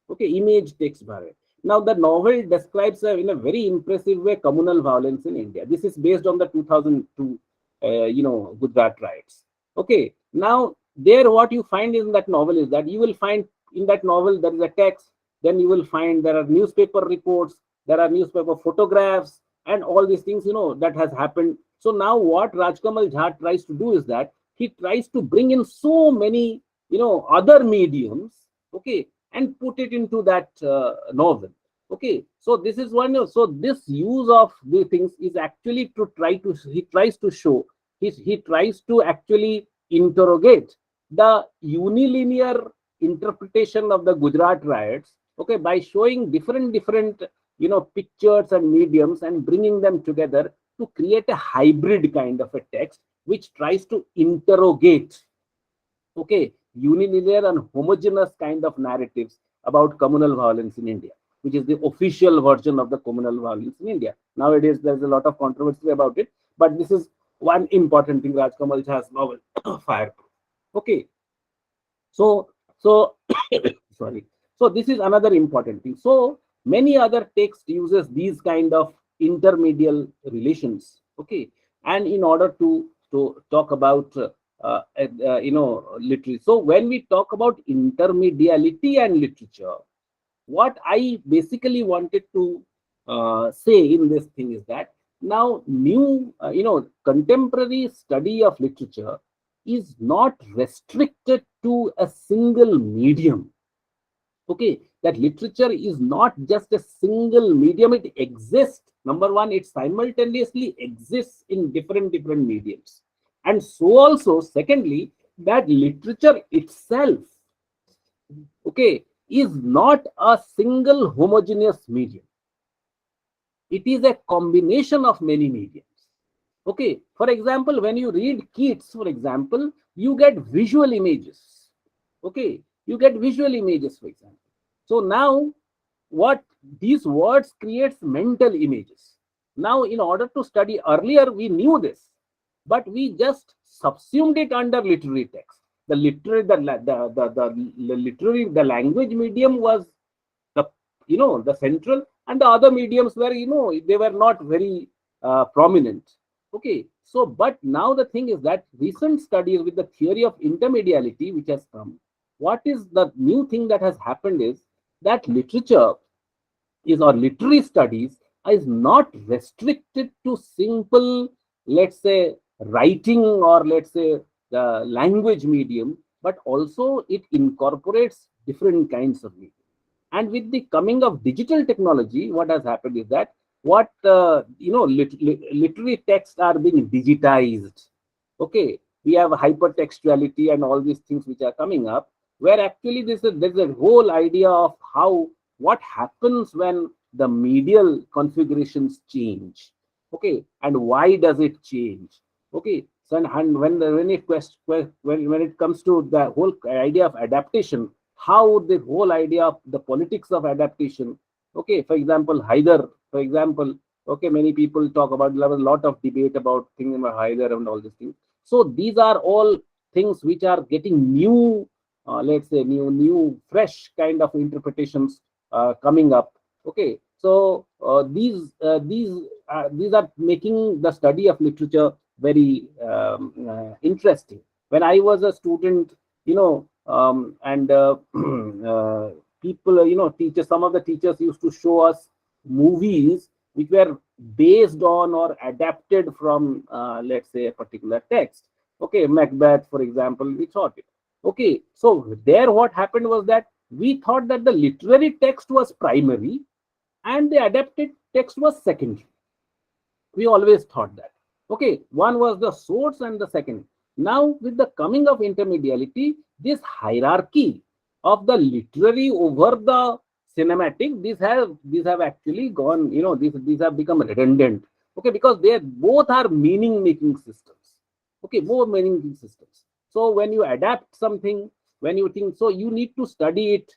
Speaker 2: Okay, image text paradigm. Now the novel describes in a very impressive way communal violence in India. This is based on the 2002 Gujarat riots. Okay, now there what you find in that novel is that you will find in that novel there is a text, then you will find there are newspaper reports, there are newspaper photographs, and all these things that has happened. So now what Rajkamal Jha tries to do is that he tries to bring in so many other mediums, okay, and put it into that novel. Okay, so this is one. So this use of the things is actually to try to, he tries to show, he tries to actually interrogate the unilinear interpretation of the Gujarat riots, okay, by showing different pictures and mediums and bringing them together to create a hybrid kind of a text which tries to interrogate, okay, unilinear and homogeneous kind of narratives about communal violence in India, which is the official version of the communal violence in India. Nowadays, there's a lot of controversy about it, but this is one important thing Rajkamal Jha's novel, Fireproof. Okay, so sorry. So this is another important thing. So many other text uses these kind of intermedial relations. Okay, and in order to talk about literature. So when we talk about intermediality and literature, what I basically wanted to say in this thing is that now new contemporary study of literature is not restricted to a single medium. Okay, that literature is not just a single medium, it exists. Number one, it simultaneously exists in different mediums. And so also, secondly, that literature itself, okay, is not a single homogeneous medium. It is a combination of many mediums. Okay, for example, when you read Keats, for example, you get visual images. Okay, you get visual images, for example. So now what these words creates mental images. Now, in order to study, earlier we knew this, but we just subsumed it under literary text. The literary, the literary, the language medium was the the central, and the other mediums were they were not very prominent. Okay, so but now the thing is that recent studies with the theory of intermediality which has come, what is the new thing that has happened is that literature is, or literary studies is not restricted to simple, let's say, writing, or let's say the language medium, but also it incorporates different kinds of medium. And with the coming of digital technology, what has happened is that what literary texts are being digitized. Okay, we have hypertextuality and all these things which are coming up, where actually there's a whole idea of how, what happens when the medial configurations change. Okay, and why does it change? Okay, so and when it comes to the whole idea of adaptation, how the whole idea of the politics of adaptation. Okay, for example, Haider, for example, okay, many people talk about, there was a lot of debate about things about Haider and all these things. So these are all things which are getting new, let's say new fresh kind of interpretations coming up. Okay, so these are making the study of literature very interesting. When I was a student, and people, teachers, some of the teachers used to show us movies which were based on or adapted from, let's say, a particular text. Okay, Macbeth, for example, we thought it. Okay, so there what happened was that we thought that the literary text was primary and the adapted text was secondary. We always thought that. Okay, one was the source and the second. Now, with the coming of intermediality, this hierarchy of the literary over the cinematic, these have actually gone, these have become redundant. Okay, because they both are meaning making systems. Okay, both meaning making systems. So when you adapt something, when you think, so you need to study it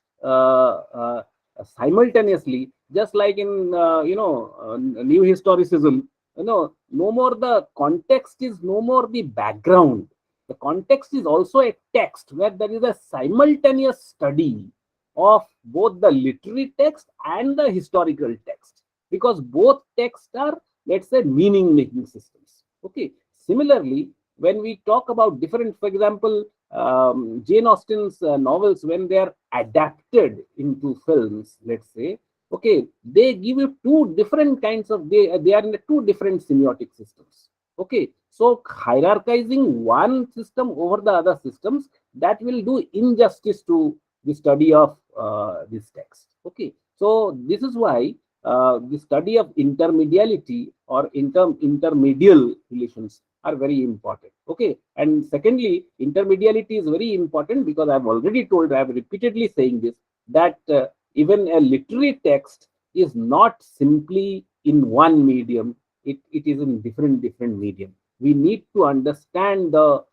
Speaker 2: simultaneously, just like in new historicism. No more the context is no more the background. The context is also a text where there is a simultaneous study of both the literary text and the historical text, because both texts are, let's say, meaning making systems. Okay, similarly, when we talk about different, for example, Jane Austen's novels, when they are adapted into films, let's say, okay, they give you two different kinds of, they are in two different semiotic systems. Okay, so hierarchizing one system over the other systems, that will do injustice to the study of this text. Okay, so this is why the study of intermediality or intermedial relations are very important. Okay, and secondly, intermediality is very important because I've already told, I've repeatedly saying this, that even a literary text is not simply in one medium, it is in different medium. We need to understand the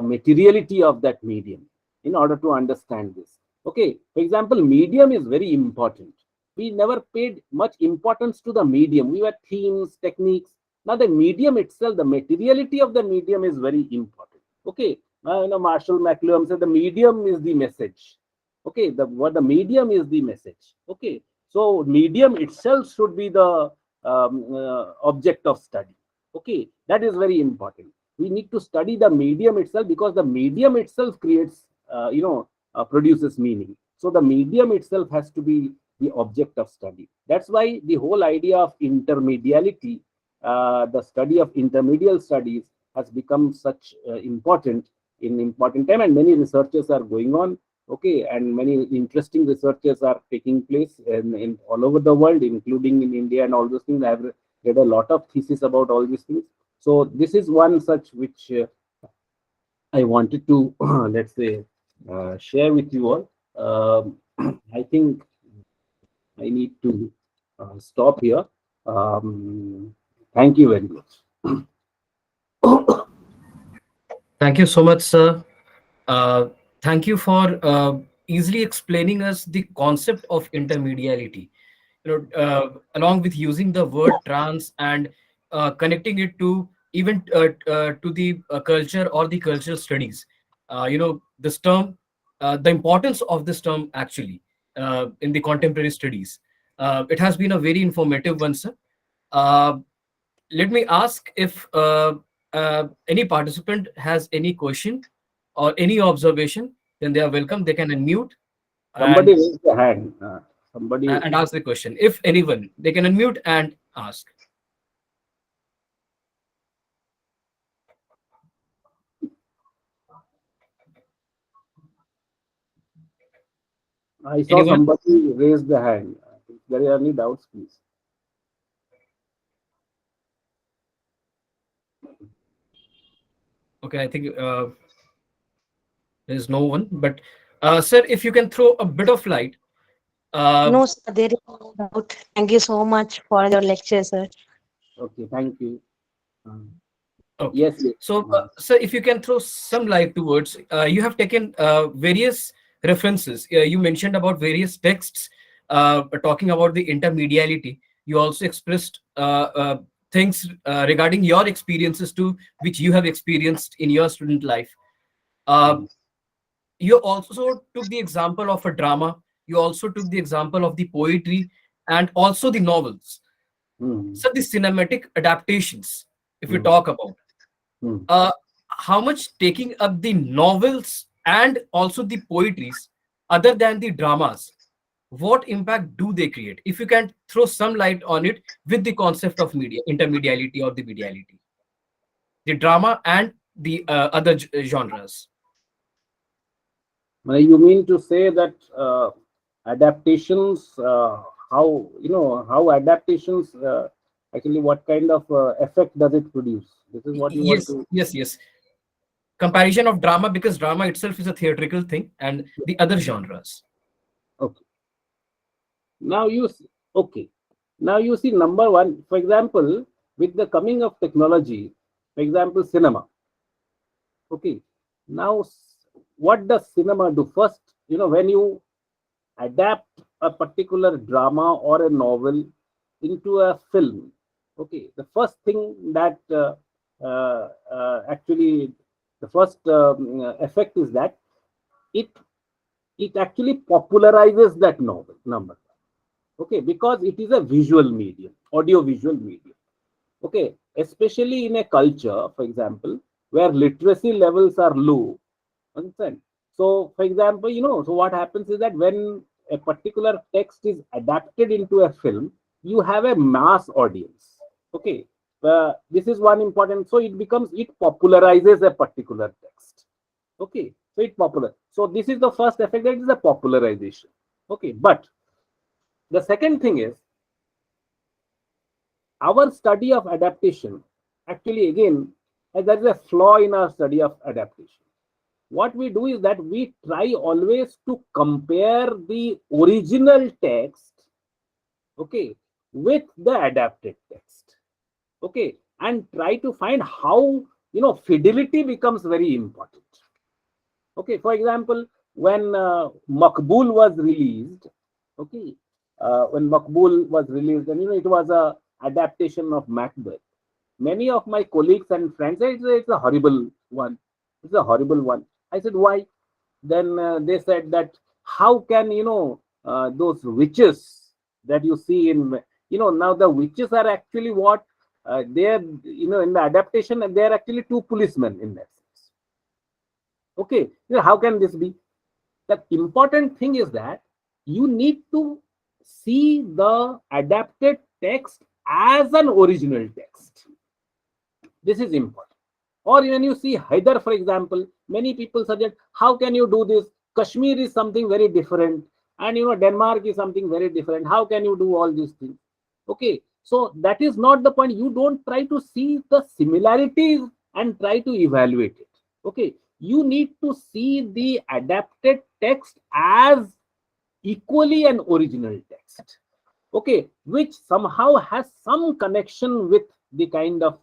Speaker 2: materiality of that medium in order to understand this. Okay, for example, medium is very important. We never paid much importance to the medium. We were themes, techniques. Now the medium itself, the materiality of the medium is very important. Okay, Marshall McLuhan said the medium is the message. Okay, the medium is the message. Okay, so medium itself should be the object of study. Okay, that is very important. We need to study the medium itself because the medium itself creates, produces meaning. So the medium itself has to be the object of study. That's why the whole idea of intermediality, the study of intermedial studies, has become such important time, and many researchers are going on. Okay, and many interesting researches are taking place in all over the world, including in India and all those things. I have read a lot of theses about all these things. So this is one such which I wanted to let's say share with you all. I think I need to stop here. Thank you very much.
Speaker 1: Thank you so much, sir. Uh, Thank you for easily explaining us the concept of intermediality. Along with using the word trans and connecting it to even to the culture or the cultural studies. This term, the importance of this term actually in the contemporary studies. It has been a very informative one, sir. Uh, Let me ask if any participant has any question or any observation, then they are welcome. They can unmute
Speaker 2: Somebody
Speaker 1: and
Speaker 2: raised the hand. Somebody.
Speaker 1: ask the question. If anyone, they can unmute and ask.
Speaker 2: I saw
Speaker 1: Anyone?
Speaker 2: somebody raise the hand. If there are any doubts, please.
Speaker 1: Okay, I think there is no one. But sir, if you can throw a bit of light. Uh,
Speaker 3: No, sir, there is no doubt. Thank you so much for your lecture, sir.
Speaker 2: Okay, thank you. Um,
Speaker 1: Okay.
Speaker 2: yes, yes.
Speaker 1: So, sir, if you can throw some light towards, you have taken various references. You mentioned about various texts talking about the intermediality. You also expressed things regarding your experiences too, which you have experienced in your student life. Uh,
Speaker 2: Mm,
Speaker 1: you also took the example of a drama. You also took the example of the poetry and also the novels.
Speaker 2: mm,
Speaker 1: So, the cinematic adaptations, if we
Speaker 2: mm,
Speaker 1: talk about.
Speaker 2: mm.
Speaker 1: uh, how much taking up the novels and also the poetries other than the dramas, what impact do they create? If you can throw some light on it with the concept of media intermediality or the mediality, the drama and the other genres.
Speaker 2: You mean to say that adaptations, how adaptations actually, what kind of effect does it produce? This is what you want
Speaker 1: Yes,
Speaker 2: to.
Speaker 1: yes, yes. Comparison of drama, because drama itself is a theatrical thing, and the other genres.
Speaker 2: Okay. Now okay. Now you see, number one, for example, with the coming of technology, for example, cinema. Okay. Now, what does cinema do? First, when you adapt a particular drama or a novel into a film, okay, the first thing that actually, the first effect is that it it actually popularizes that novel, number. Okay, because it is a visual medium, audio visual medium. Okay, especially in a culture, for example, where literacy levels are low. Understand? So, for example, so what happens is that when a particular text is adapted into a film, you have a mass audience. Okay, this is one important. So it popularizes a particular text. Okay, so it popular. So this is the first effect, that is the popularization. Okay, but the second thing is our study of adaptation. Actually, again, there is a flaw in our study of adaptation. What we do is that we try always to compare the original text, okay, with the adapted text, okay, and try to find how, fidelity becomes very important. Okay, for example, when Makbul was released, okay, when Makbul was released, and it was a adaptation of Macbeth. Many of my colleagues and friends said it's a horrible one. It's a horrible one. I said, why? Then they said that how can those witches that you see in now the witches are actually what they're in the adaptation, and they're actually two policemen in that sense. Okay, how can this be? The important thing is that you need to see the adapted text as an original text. This is important. Or when you see Haidar, for example, many people suggest, how can you do this? Kashmir is something very different, and Denmark is something very different. How can you do all these things? Okay, so that is not the point. You don't try to see the similarities and try to evaluate it. Okay, you need to see the adapted text as equally an original text, okay, which somehow has some connection with the kind of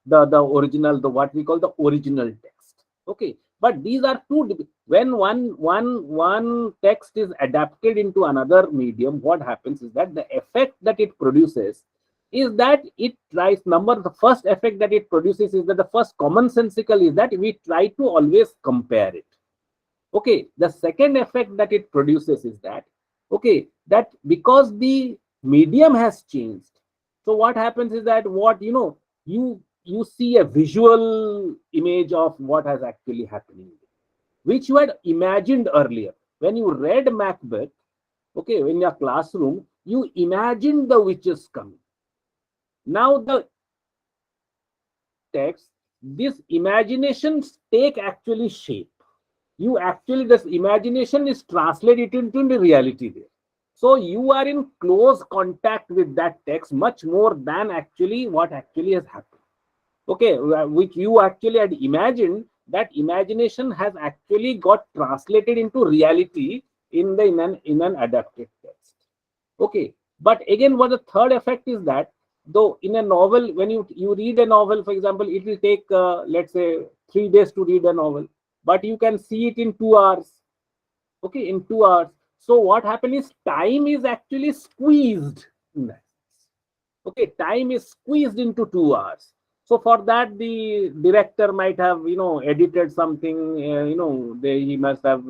Speaker 2: the original, the what we call the original text. Okay, but these are two. When one text is adapted into another medium, what happens is that the effect that it produces is that it tries the first effect that it produces is that the first commonsensical is that we try to always compare it. Okay, the second effect that it produces is that, okay, that because the medium has changed, so what happens is that you see a visual image of what has actually happening, which you had imagined earlier. When you read Macbeth, okay, in your classroom, you imagined the witches coming. Now the text, this imaginations take actually shape. You actually, this imagination is translated into the reality there. So you are in close contact with that text much more than actually what actually has happened. Okay, which you actually had imagined, that imagination has actually got translated into reality in an adapted text. Okay, but again, what the third effect is that, though in a novel, when you read a novel, for example, it will take let's say 3 days to read a novel, but you can see it in 2 hours. Okay, in 2 hours. So what happens is time is actually squeezed in that. Okay, time is squeezed into 2 hours. So for that, the director might have edited something. He must have,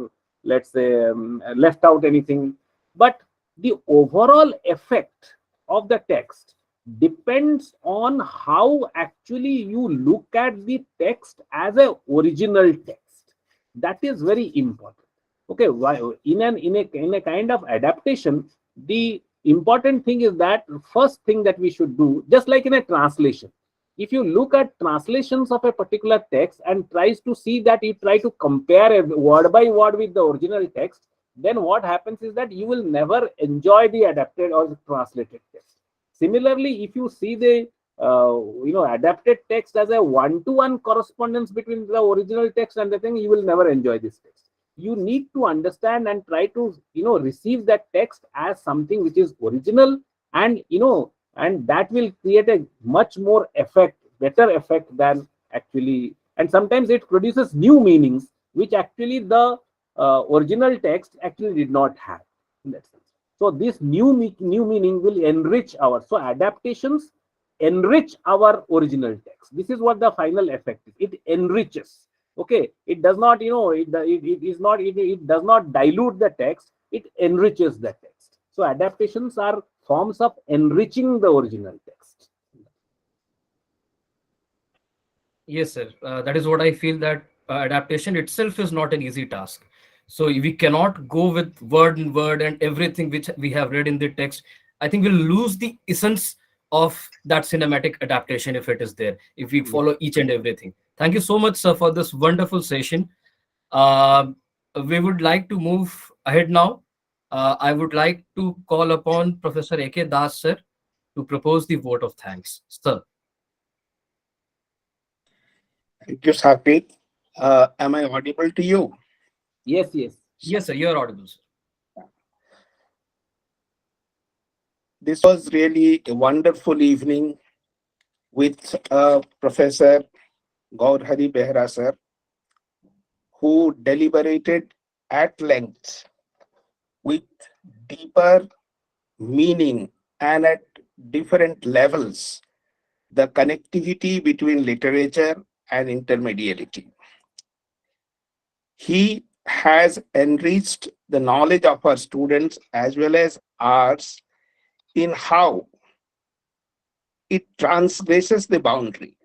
Speaker 2: let's say, left out anything. But the overall effect of the text depends on how actually you look at the text as a original text. That is very important. Okay, in a kind of adaptation, the important thing is that first thing that we should do, just like in a translation, if you look at translations of a particular text and tries to see that you try to compare a word by word with the original text, then what happens is that you will never enjoy the adapted or the translated text. Similarly, if you see the adapted text as a one-to-one correspondence between the original text and the thing, you will never enjoy this text. You need to understand and try to receive that text as something which is original, and and that will create a much more better effect than actually, and sometimes it produces new meanings which actually the original text actually did not have in that sense. So this new meaning will enrich so adaptations enrich our original text. This is what the final effect is. It enriches. Okay, it does not it does not dilute the text, it enriches the text. So adaptations are forms of enriching the original text.
Speaker 1: Yes, sir. That is what I feel, that adaptation itself is not an easy task. So we cannot go with word and word and everything which we have read in the text. I think we'll lose the essence of that cinematic adaptation if it is there, if we follow each and everything. Thank you so much, sir, for this wonderful session. Uh, we would like to move ahead now. I would like to call upon Professor A.K. Das, sir, to propose the vote of thanks. Sir.
Speaker 4: Thank you, Sakit. Am I audible to you?
Speaker 2: Yes, yes.
Speaker 1: Yes, sir, you're audible, sir.
Speaker 4: This was really a wonderful evening with Professor Gourhari Behera, sir, who deliberated at length with deeper meaning and at different levels the connectivity between literature and intermediality. He has enriched the knowledge of our students as well as ours in how it transgresses the boundary,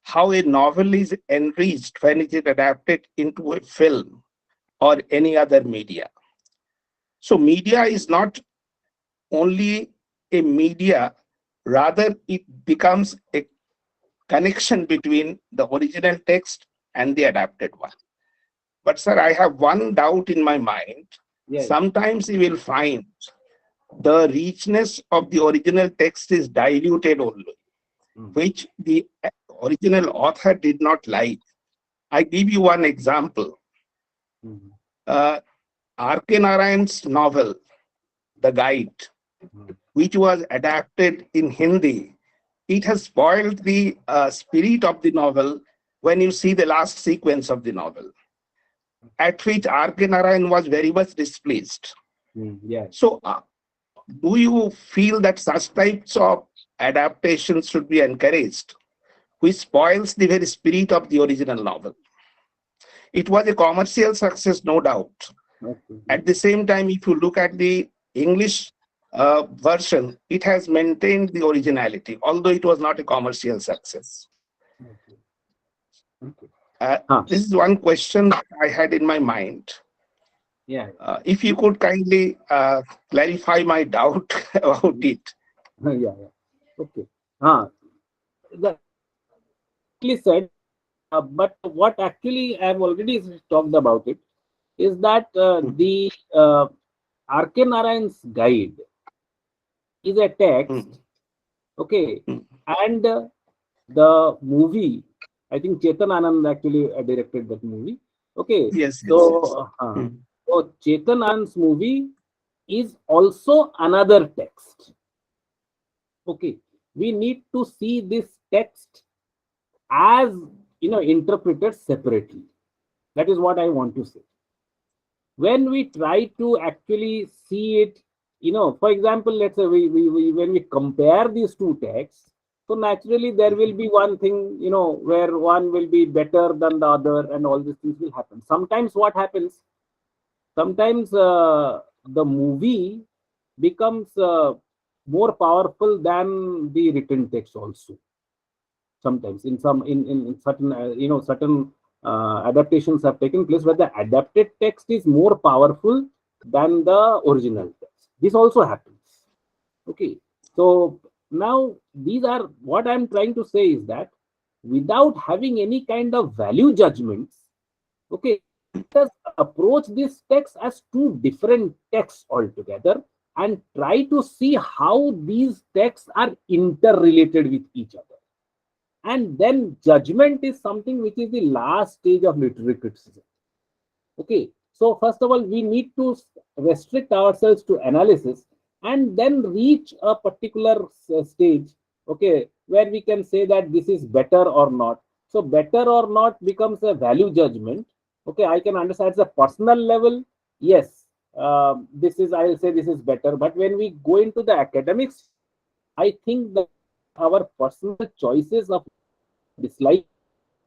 Speaker 4: how a novel is enriched when it is adapted into a film or any other media. So media is not only a media, rather it becomes a connection between the original text and the adapted one. But sir, I have one doubt in my mind.
Speaker 2: Yes.
Speaker 4: Sometimes you will find the richness of the original text is diluted only, which the original author did not like. I give you one example. R.K. Narayan's novel, The Guide, which was adapted in Hindi, it has spoiled the spirit of the novel when you see the last sequence of the novel, at which R.K. Narayan was very much displeased.
Speaker 2: Yes.
Speaker 4: So, do you feel that such types of adaptations should be encouraged, which spoils the very spirit of the original novel? It was a commercial success, no doubt. At the same time, if you look at the English version, it has maintained the originality, although it was not a commercial success. This is one question that I had in my mind.
Speaker 2: Yeah.
Speaker 4: If you could kindly clarify my doubt about it.
Speaker 2: Yeah. Okay. That said, but what actually I have already talked about it is that the R.K. Narayan's Guide is a text, okay, and the movie, I think Chetan Anand actually directed that movie, okay.
Speaker 4: Yes.
Speaker 2: So Chetan Anand's movie is also another text, okay. We need to see this text as interpreted separately. That is what I want to say. When we try to actually see it, for example, let's say when we compare these two texts, so naturally there will be one thing, where one will be better than the other, and all these things will happen. Sometimes what happens, sometimes the movie becomes more powerful than the written text also. Sometimes in certain certain adaptations have taken place where the adapted text is more powerful than the original text. This also happens, okay. So now these are what I'm trying to say is that without having any kind of value judgments, okay, let us approach this text as two different texts altogether and try to see how these texts are interrelated with each other. And then judgment is something which is the last stage of literary criticism. Okay, so first of all, we need to restrict ourselves to analysis and then reach a particular stage, okay, where we can say that this is better or not. So better or not becomes a value judgment. Okay, I can understand at a personal level, yes, this is, I will say this is better. But when we go into the academics, I think that our personal choices of dislike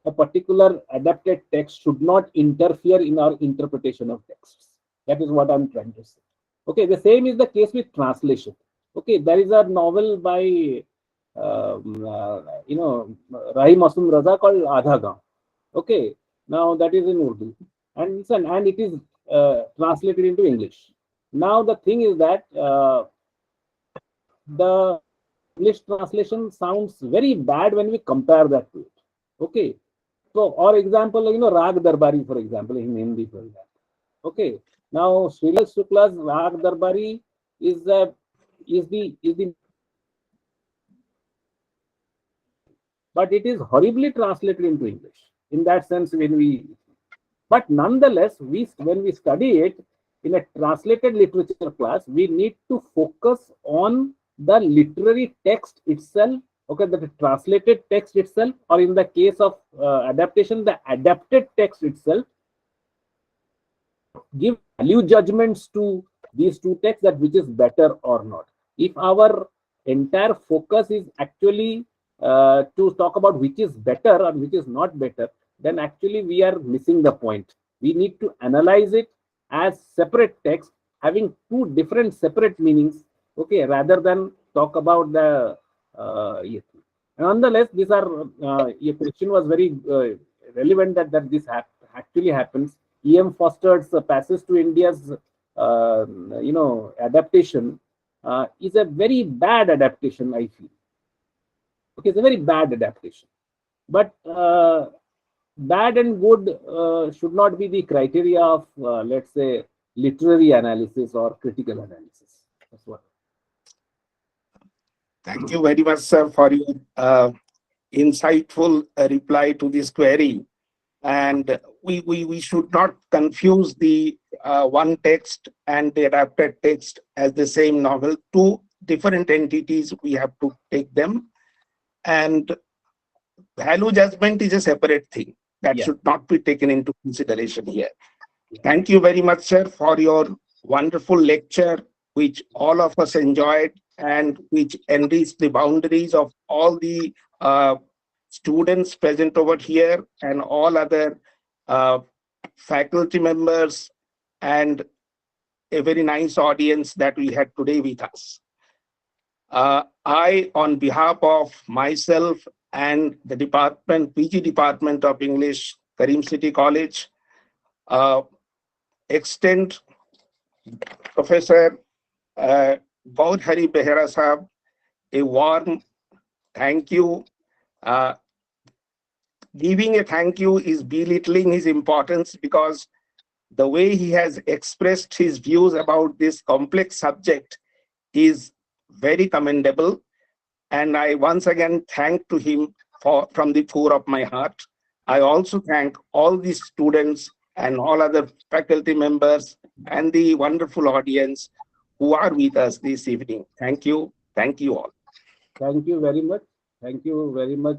Speaker 2: a particular adapted text should not interfere in our interpretation of texts. That is what I'm trying to say. Okay, the same is the case with translation. Okay, there is a novel by Rahi Masum Raza called Adha Gaon. Okay, now that is in Urdu, and it is translated into English. Now the thing is that the English translation sounds very bad when we compare that to it. Okay. So, or example, Rag Darbari, for example, in Hindi, for example. Okay. Now, Srilal Shukla's Rag Darbari is the but it is horribly translated into English. In that sense, but nonetheless, when we study it in a translated literature class, we need to focus on the literary text itself, okay, the translated text itself, or in the case of adaptation, the adapted text itself. Give value judgments to these two texts, that which is better or not. If our entire focus is actually to talk about which is better or which is not better, then actually we are missing the point. We need to analyze it as separate text having two different separate meanings, okay, rather than talk about the nonetheless, these are your question was very relevant, that this actually happens. E.M. Foster's Passage to India's adaptation is a very bad adaptation, I feel. Okay, it's a very bad adaptation. But bad and good should not be the criteria of, let's say, literary analysis or critical analysis. That's what.
Speaker 4: Thank you very much, sir, for your insightful reply to this query. And we should not confuse the one text and the adapted text as the same novel. Two different entities, we have to take them. And value judgment is a separate thing that should not be taken into consideration here. Thank you very much, sir, for your wonderful lecture, which all of us enjoyed and which enriched the boundaries of all the students present over here and all other faculty members and a very nice audience that we had today with us. I, on behalf of myself and the department, PG Department of English, Karim City College, extend Professor Gourhari Behera Sahab a warm thank you. Giving a thank you is belittling his importance, because the way he has expressed his views about this complex subject is very commendable. And I once again thank to him from the core of my heart. I also thank all the students and all other faculty members and the wonderful audience who are with us this evening. Thank you. Thank you all.
Speaker 2: Thank you very much. Thank you very much.